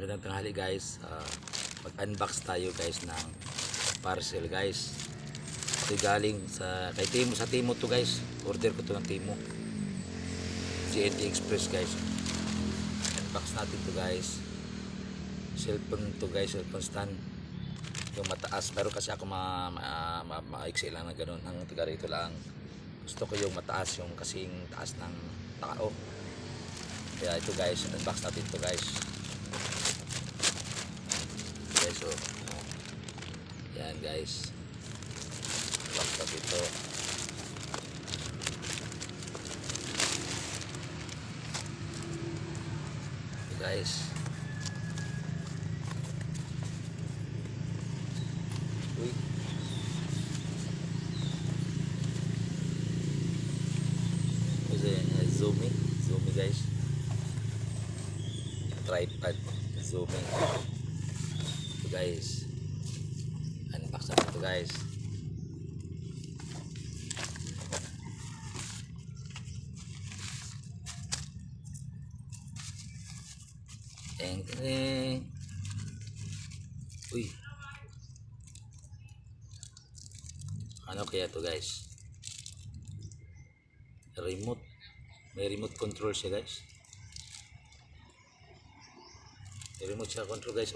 Magandang tanghali guys. Mag-unbox tayo guys ng parcel guys. Ito galing kay Timo, sa Timo to guys. Order ko to ng Timo. GNT Express guys. Unbox natin to guys. Cellphone to guys, cellphone stand. Yung mataas, pero kasi ako maiksi lang na ganun. Ang tiga rito lang. Gusto ko yung mataas, yung kasing taas ng tao. Kaya ito guys, unbox natin to guys. So, yan guys, laptop ito. Guys, uy, kasi zoomy guys, tripod zooming. Guys, unbox na ito guys. Uy, ano kaya to guys? Remote, may remote control siya guys. May remote siya control guys.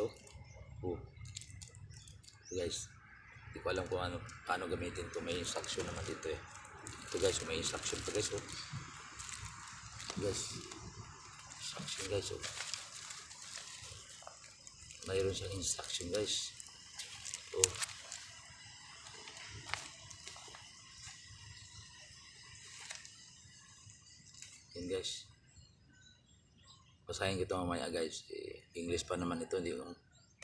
Oh, guys, hindi ko alam kung paano gamitin to. May instruction naman dito eh. Ito guys, may instruction to guys. Oh guys, instruction guys. Oh, mayroon siyang instruction guys. Oh, yun guys, basahin ko ito mamaya guys. English pa naman ito.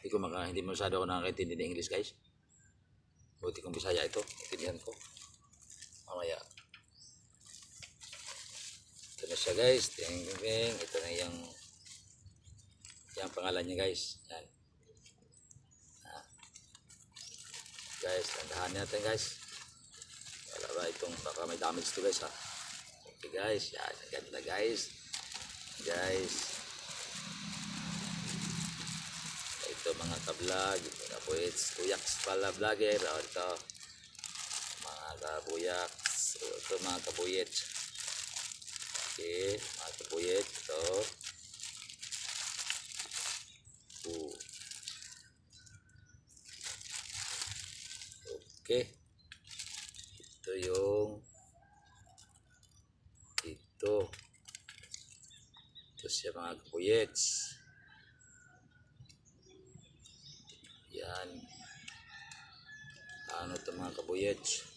Hindi masyado ako nakakaintindi ng English guys. Buti kong Bisaya ito, intindihan ko mamaya. Ito na siya guys. Ito na yung pangalan niya guys. Yan guys, tandahan natin guys. Wala ba itong, baka may damage to guys ha. Okay guys, yan, ganda guys. Ito mga ka-vlog, mga kuyaks pala vlogger. Ito mga kabuyaks. Ito mga kabuyets. Okay, mga kabuyets. Ito okay, ito yung ito siya mga kabuyets. Yan, ano ito mga kabuyets.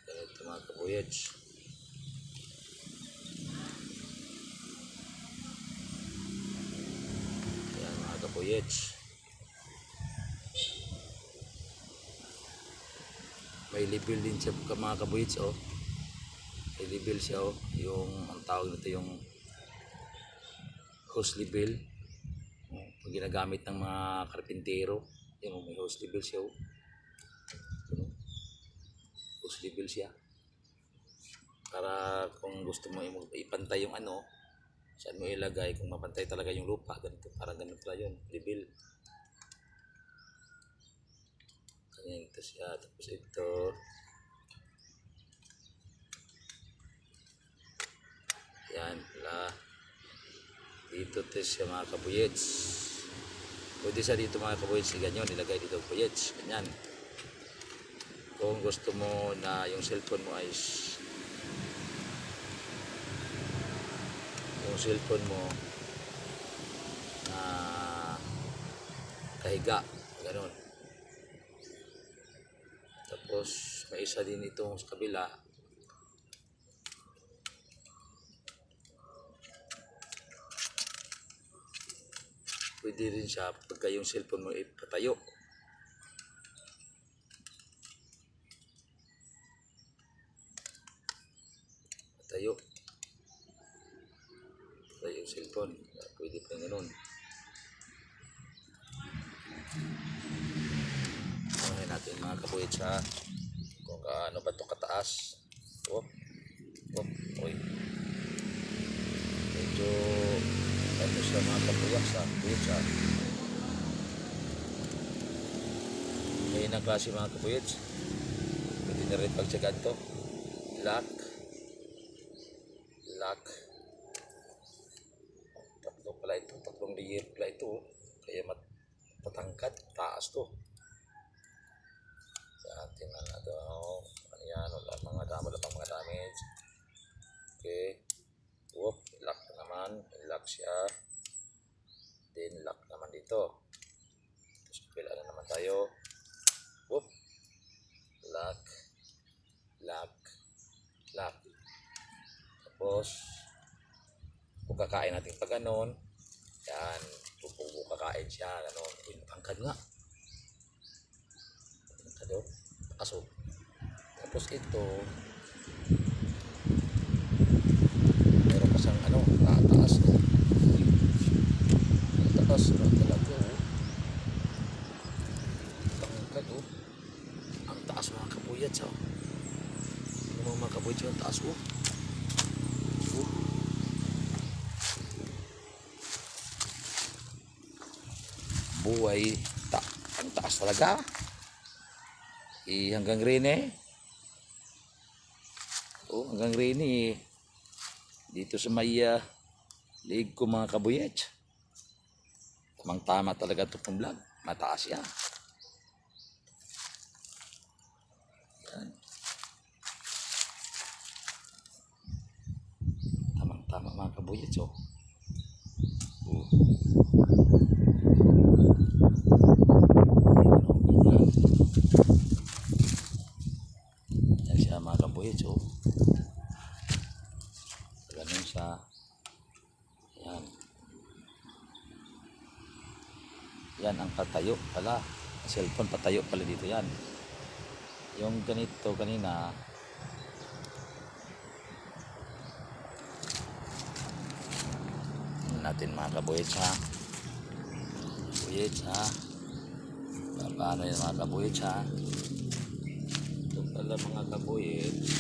Ito mga kabuyets. Yan mga kabuyets. May label din siya mga kabuyets. Oh, may label siya. Oh, yung ang tawag nito yung hose label. Ginagamit ng mga karpintero. Yan, may hose label siya. Hose label siya para kung gusto mo ipantay yung ano, saan mo ilagay, kung mapantay talaga yung lupa, ganito, parang ganito pala yun, label. Ganyan ito siya. Tapos ito, yan pala dito ito siya mga kabuyets. Pwede siya dito mga kabuyets, ganyan, nilagay dito kabuyets, ganyan. Kung gusto mo na yung cellphone mo ay na kahiga, gano'n. Tapos may isa din itong sa kabila. Pwede rin siya pagka yung cellphone mo ay patayo. Patayo yung cellphone. Pwede pa gano'n. Tangin natin mga kabuyets ha. Kung ano ba ito kataas. Uy. Medyo ano siya. siya mga kabuyak sa kabuyets. Ngayon ang klase mga kabuyets. Pwede na rin pagtsagaan to. Lock. Tatlo pala ito. Tatlong layer pala ito. Kaya matangkad. Taas to. Atin na na ito. Ano yan? Wala pang mga damage. Okay. Whoop. Lock naman. Lock siya. Then lock naman dito. Tapos kapila na naman tayo. Whoop. Lock. Tapos kung kakain natin pag ganon, yan, kung kakain siya, ganon, matangkad nga. Matangkad o, taas o. Tapos ito, meron pa siyang taas o. Taas na talaga o. Matangkad o. Ang taas mga kabuyats o. Ano mga kabuyats yung taas o. Buhay, ang taas talaga. Hanggang rin hanggang rin dito sa may liig ko mga kabuyets. Tamang tama talaga ito pong vlog. Mataas yan. Yan. Tamang tama mga kabuyets o. Yan siya mga kabuyets o. Ganun siya. Yan. Yan ang patayo pala. Cellphone patayo pala dito yan. Yung ganito kanina, natin mga kabuyets ha. Kabuyets ha. Paano yan mga kabuyets ha. Ito pala mga kabuyets.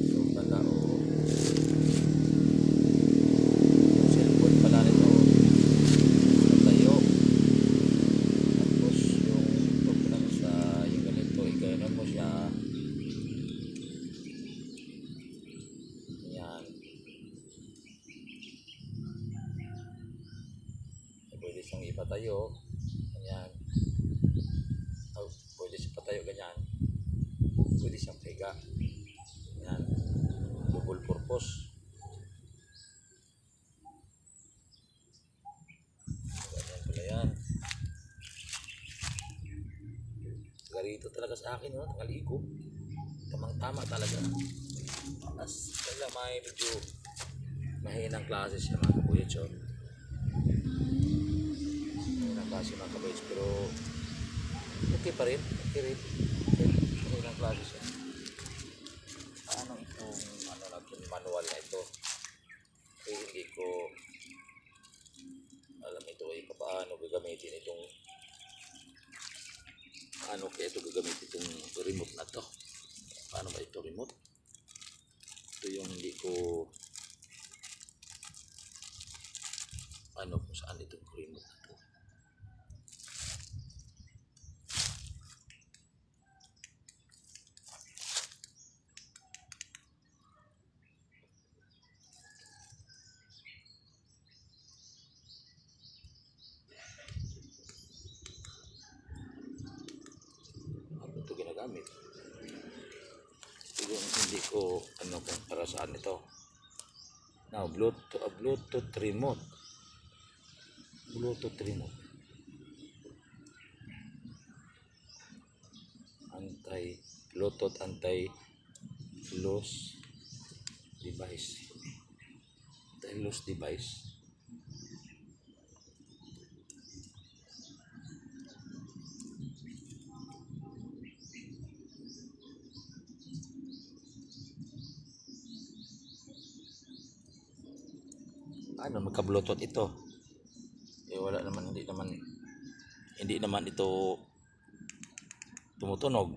Ito pala o. Yung cellphone pala nito. Patayo. Tapos yung ito pala sa yung ganito. Ikayanan mo siya. Yan. Pwede siyang ipatayo. Ganyan. Pwede siyang patayo ganyan. Pwede siyang higa. Ganyan. Double purpose. Ganyan pala yan. Garito talaga sa akin, nakaligo. Tamang-tama talaga. Tapos, kailan may medyo mahinang klase siya mga kabuyets. Mahinang klase mga kabuyets. Pero, okay pa rin. Mahinang klase siya. Paano itong, manual na ito? Kaya hindi ko alam ito ay paano gagamitin itong kaya ito gagamitin itong remote na to. Paano ba ito remote? Ito yung hindi ko kung saan itong remote na to. Ito ginagamit. Ito yung hindi ko kung para saan ito. Now, Bluetooth remote. Bluetooth anti-loss device. Anti-loss device. Magka-bluetooth ito. Wala naman, hindi naman ito tumutunog.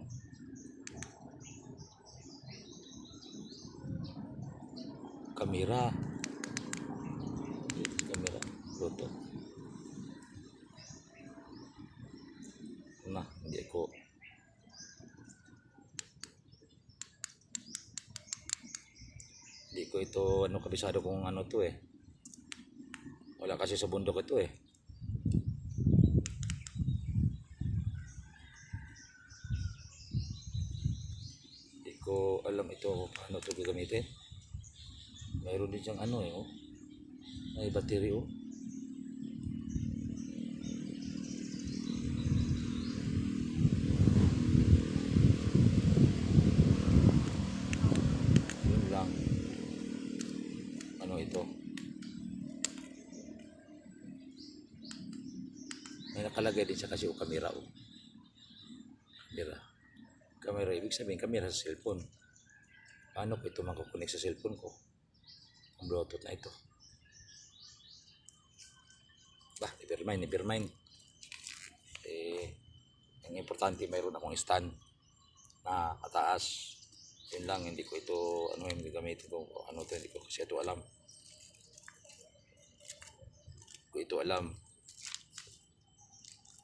Kamera. ko ito kabisado kung ano to eh. Wala kasi sa bundok ito eh. Hindi ko alam ito paano ito gagamitin. Mayroon din siyang ano eh, oh. May battery oh. Yun lang. Ano ito? May nakalagay din siya kasi o camera o. Camera, ibig sabihin camera sa cellphone. Paano ko ito makakonek sa cellphone ko? Ang Bluetooth na ito. Bah, never mind. Eh, ang importante mayroon akong stand na kataas. Yun lang, hindi ko ito, ano yung gagamitin ko, ano to, hindi ko kasi ito alam.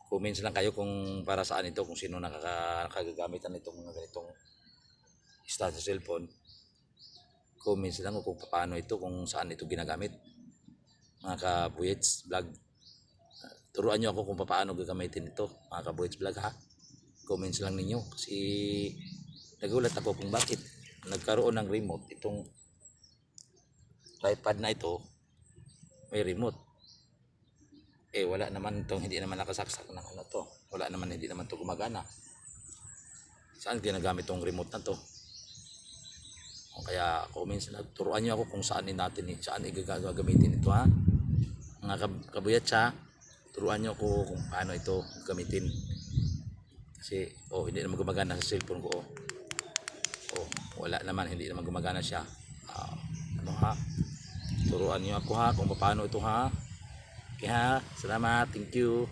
Comments lang kayo kung para saan ito, kung sino nakagagamitan nitong mga ganitong stand sa cellphone. Comments lang kung paano ito, kung saan ito ginagamit. Mga kabuyets vlog, turuan nyo ako kung paano gagamitin ito, mga kabuyets vlog ha. Comments lang ninyo kasi nagulat ako kung bakit nagkaroon ng remote itong tripod na ito, may remote. Eh wala naman itong, hindi naman nakasaksak ng ano to. Wala naman, hindi naman to gumagana. Saan ginagamit tong remote na to? O kaya comments na, turuan nyo ako kung saan gagamitin ito ha. Mga kabuyat siya, turuan nyo ako kung paano ito gamitin. Kasi hindi naman gumagana sa cellphone ko wala naman, hindi naman gumagana siya. Ano ha? Turuan nyo ako ha kung paano ito ha. Okay ha, salamat, thank you.